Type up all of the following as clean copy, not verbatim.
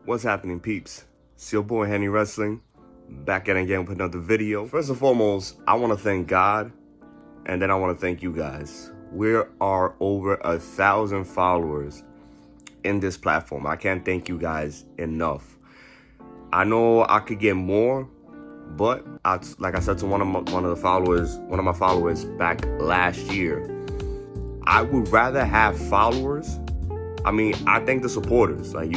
What's happening, peeps? It's your boy HennyWrestling, back at it again with another video. First and foremost, I want to thank God, and then I want to thank you guys. We are over 1,000 followers in this platform. I can't thank you guys enough. I know I could get more, but like I said to one of my followers back last year, I would rather have followers. I mean, I thank the supporters. Like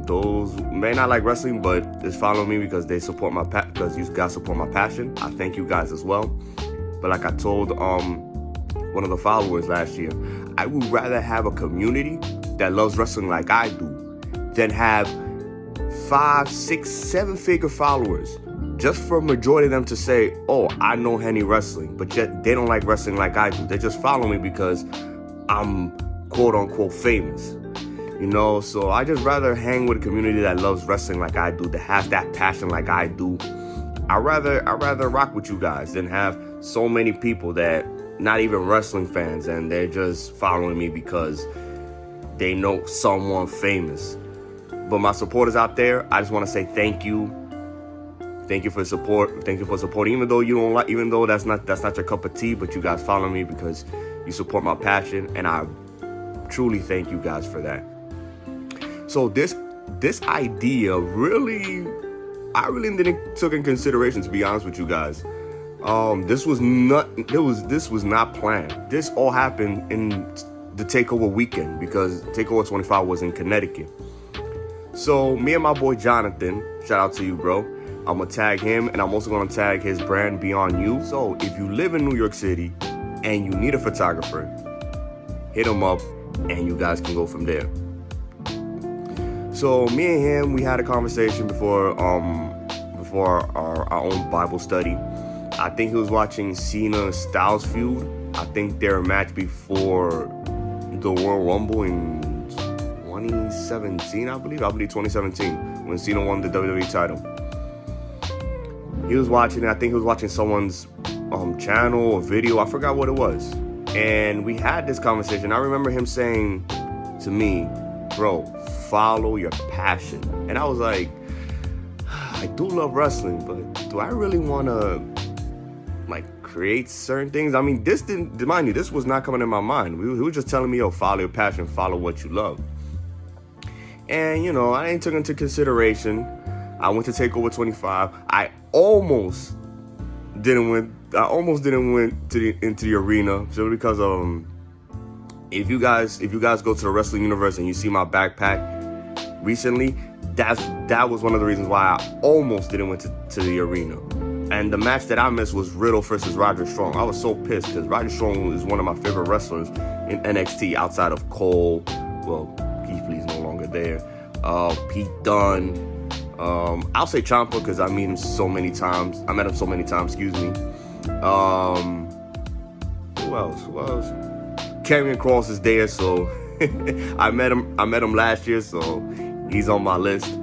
those may not like wrestling, but just follow me because they support because you guys support my passion. I thank you guys as well. But like I told one of the followers last year, I would rather have a community that loves wrestling like I do than have 5, 6, 7-figure followers. Just for a majority of them to say, "Oh, I know HennyWrestling," but yet they don't like wrestling like I do. They just follow me because I'm quote unquote famous. You know, so I just rather hang with a community that loves wrestling like I do, that has that passion like I do. I rather rock with you guys than have so many people that not even wrestling fans and they're just following me because they know someone famous. But my supporters out there, I just want to say thank you. Thank you for support. Thank you for supporting. Even though that's not your cup of tea, but you guys follow me because you support my passion, and I truly thank you guys for that. So this idea I really didn't took in consideration, to be honest with you guys. This was not planned. This all happened in the Takeover weekend because Takeover 25 was in Connecticut. So me and my boy Jonathan, shout out to you, bro. I'm gonna tag him, and I'm also gonna tag his brand Beyond You. So if you live in New York City and you need a photographer, hit him up, and you guys can go from there. So me and him, we had a conversation before our own Bible study. I think he was watching Cena Styles feud. I think their match before the Royal Rumble in 2017, I believe 2017, when Cena won the WWE title. He was watching it. I think he was watching someone's channel or video. I forgot what it was. And we had this conversation. I remember him saying to me, "Bro, follow your passion." And I was like, I do love wrestling, but do I really want to create certain things? I mean, this was not coming in my mind. He was just telling me, "Yo, follow your passion, follow what you love." And I ain't took into consideration. I went to Takeover 25. I almost didn't win into the arena simply because if you guys go to the wrestling universe and you see my backpack recently, that was one of the reasons why I almost didn't went to the arena. And the match that I missed was Riddle versus Roderick Strong. I was so pissed because Roderick Strong is one of my favorite wrestlers in NXT outside of Cole. Well, Keith Lee's no longer there. Pete Dunne. I'll say Ciampa because I met him so many times. Excuse me. Who else? Karrion Kross is there, so I met him last year, so he's on my list.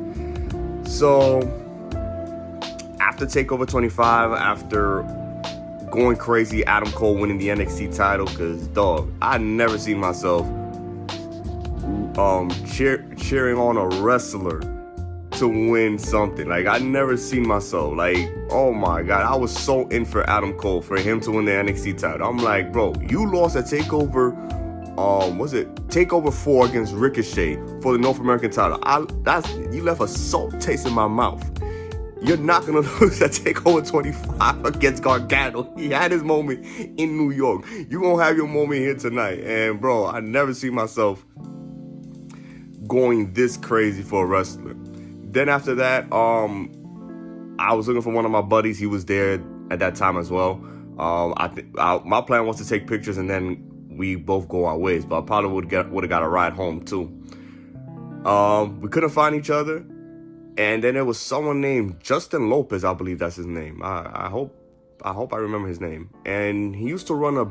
So after Takeover 25, after going crazy, Adam Cole winning the NXT title, because I never seen myself cheering on a wrestler to win something. I never seen myself oh my God, I was so in for Adam Cole, for him to win the NXT title. I'm like, bro, you lost at Takeover, Takeover 4 against Ricochet for the North American title. You left a salt taste in my mouth. You're not gonna lose at Takeover 25 against Gargano. He had his moment in New York. You gonna have your moment here tonight. And bro, I never see myself going this crazy for a wrestler. Then after that, I was looking for one of my buddies. He was there at that time as well. My plan was to take pictures and then we both go our ways, but I probably would have got a ride home too. We couldn't find each other, and then there was someone named Justin Lopez, I believe that's his name. I hope I remember his name. And he used to run a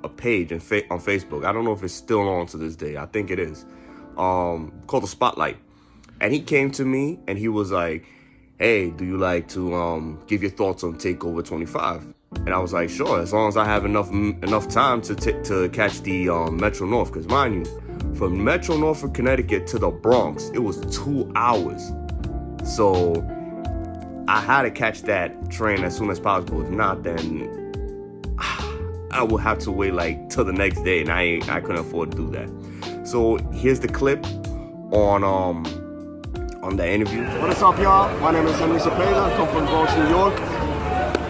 page on Facebook. I don't know if it's still on to this day. I think it is. Called The Spotlight. And he came to me and he was like, "Hey, do you like to give your thoughts on Takeover 25? And I was like, sure, as long as I have enough time to catch the Metro North. Because mind you, From Metro Norfolk, Connecticut to the Bronx, it was 2 hours. So I had to catch that train as soon as possible. If not, then I would have to wait like till the next day, and I couldn't afford to do that. So here's the clip on the interview. What is up, y'all? My name is Henry Cepeda. I come from Bronx, New York.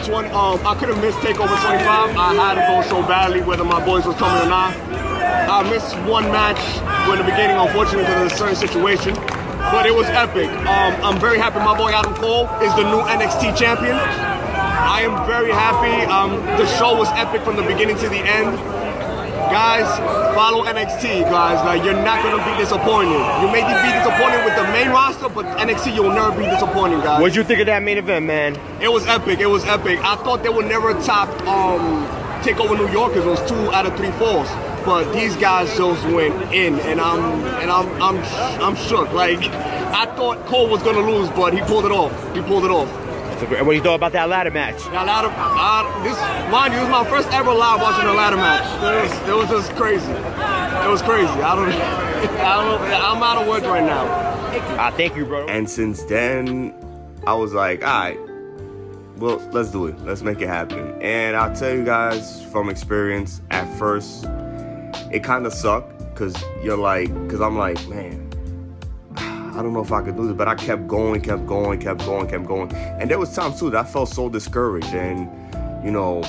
I couldn't miss TakeOver 25. I had to go so badly, whether my boys was coming or not. I missed one match in the beginning, unfortunately, because of a certain situation. But it was epic. I'm very happy my boy Adam Cole is the new NXT champion. I am very happy. The show was epic from the beginning to the end. Guys, follow NXT, guys. Like, you're not going to be disappointed. You may be disappointed with the main roster, but NXT, you'll never be disappointed, guys. What'd you think of that main event, man? It was epic. It was epic. I thought they would never top TakeOver New York because it was 2 out of 3 falls. But these guys just went in, and I'm shook. Like, I thought Cole was gonna lose, but he pulled it off. He pulled it off. And what do you thought about that ladder match? That ladder, mind you, this is my first ever live watching a ladder match. It was just crazy. It was crazy. I don't know. I'm out of words right now. Thank you, bro. And since then, I was like, all right, well, let's do it. Let's make it happen. And I'll tell you guys from experience, at first, it kind of sucked because I'm like, man, I don't know if I could do this, but I kept going. And there was times too that I felt so discouraged, and you know,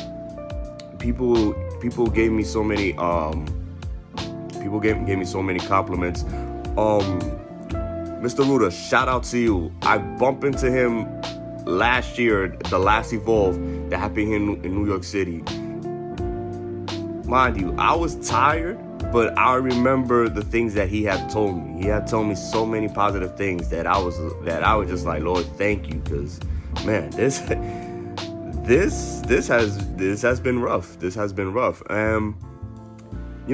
people gave me so many gave me so many compliments. Mr. Ruda, shout out to you. I bumped into him last year, the last Evolve that happened here in New York City. Mind you, I was tired, but I remember the things that he had told me. He had told me so many positive things that I was just like, Lord, thank you, because man, this has been rough. This has been rough. You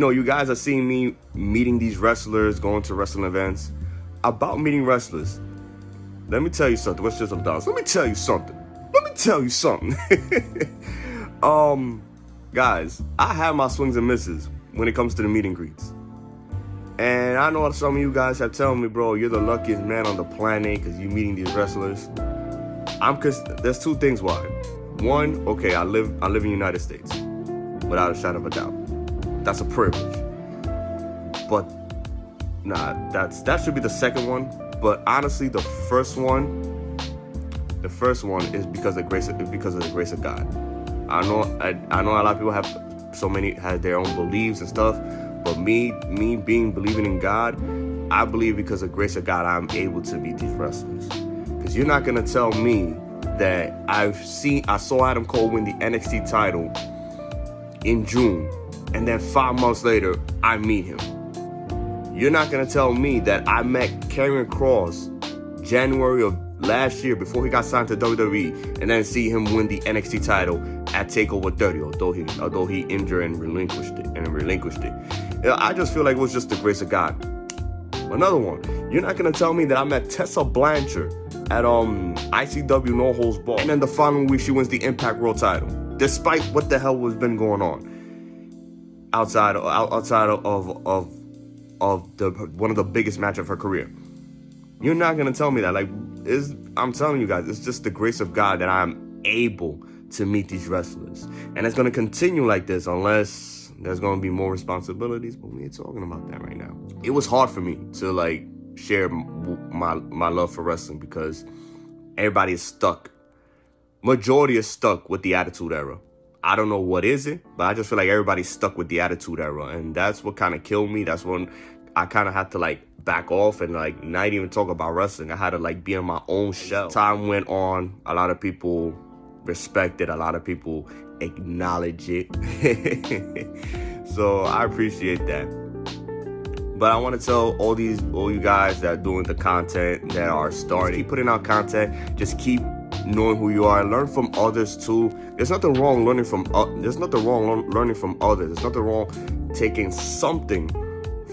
know, you guys are seeing me meeting these wrestlers, going to wrestling events. About meeting wrestlers, let me tell you something. What's just $1? Let me tell you something. Guys, I have my swings and misses when it comes to the meet and greets. And I know some of you guys have told me, bro, you're the luckiest man on the planet because you're meeting these wrestlers. There's 2 things why. One, okay, I live in the United States, without a shadow of a doubt. That's a privilege. But nah, that should be the second one. But honestly, the first one is because of the grace of God. I know a lot of people have their own beliefs and stuff, but me believing in God, I believe because of the grace of God, I'm able to meet these wrestlers. Because you're not gonna tell me that I saw Adam Cole win the NXT title in June, and then 5 months later, I meet him. You're not gonna tell me that I met Karrion Kross January of last year before he got signed to WWE, and then see him win the NXT title at TakeOver 30, although he injured and relinquished it. I just feel like it was just the grace of God. Another one, you're not gonna tell me that I met Tessa Blanchard at ICW No Holds Barred, and then the following week she wins the Impact World title, despite what the hell was been going on outside of the one of the biggest match of her career. You're not gonna tell me that. I'm telling you guys, it's just the grace of God that I'm able to meet these wrestlers, and it's gonna continue like this unless there's gonna be more responsibilities. But we ain't talking about that right now. It was hard for me to share my love for wrestling because everybody is stuck. Majority is stuck with the Attitude Era. I don't know what is it, but I just feel like everybody's stuck with the Attitude Era, and that's what kind of killed me. That's when I kind of had to back off and not even talk about wrestling. I had to be in my own shell. Time went on, a lot of people respect it, a lot of people acknowledge it. So I appreciate that. But I want to tell all you guys that are doing the content, that are starting, keep putting out content. Just keep knowing who you are. Learn from others too. There's nothing wrong learning from others. There's nothing wrong taking something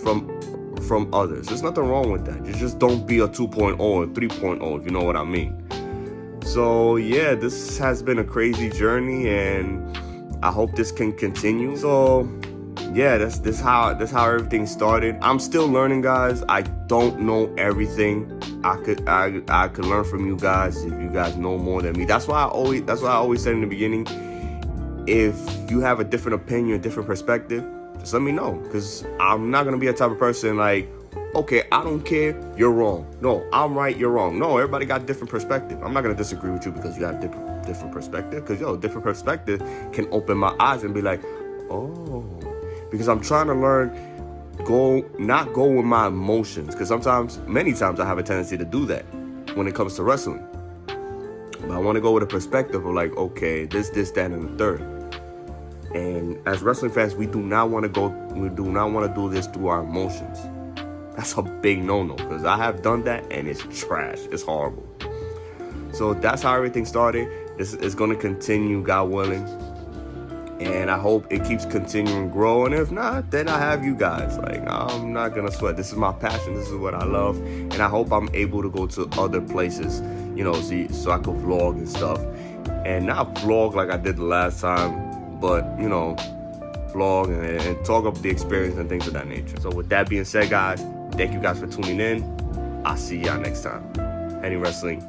from others. There's nothing wrong with that. You just don't be a 2.0 or 3.0, if you know what I mean. So yeah, this has been a crazy journey, and I hope this can continue. So yeah, that's how everything started. I'm still learning, guys. I don't know everything. I could learn from you guys if you guys know more than me. That's why I always said in the beginning, if you have a different opinion, a different perspective, just let me know. Because I'm not gonna be a type of person like, okay, I don't care, you're wrong. No, I'm right, you're wrong. No, everybody got a different perspective. I'm not gonna disagree with you because you got a different perspective. Because different perspective can open my eyes and be like, oh, because I'm trying to learn, not go with my emotions. Because many times I have a tendency to do that when it comes to wrestling. But I want to go with a perspective of like, okay, this, that, and the third. And as wrestling fans, we do not want to do this through our emotions. That's a big no-no, because I have done that and it's trash. It's horrible. So that's how everything started. This is going to continue, God willing. And I hope it keeps continuing to grow. And if not, then I have you guys. Like, I'm not going to sweat. This is my passion. This is what I love. And I hope I'm able to go to other places, so I could vlog and stuff. And not vlog like I did the last time, but, vlog and talk about the experience and things of that nature. So with that being said, guys, thank you guys for tuning in. I'll see y'all next time. HennyWrestling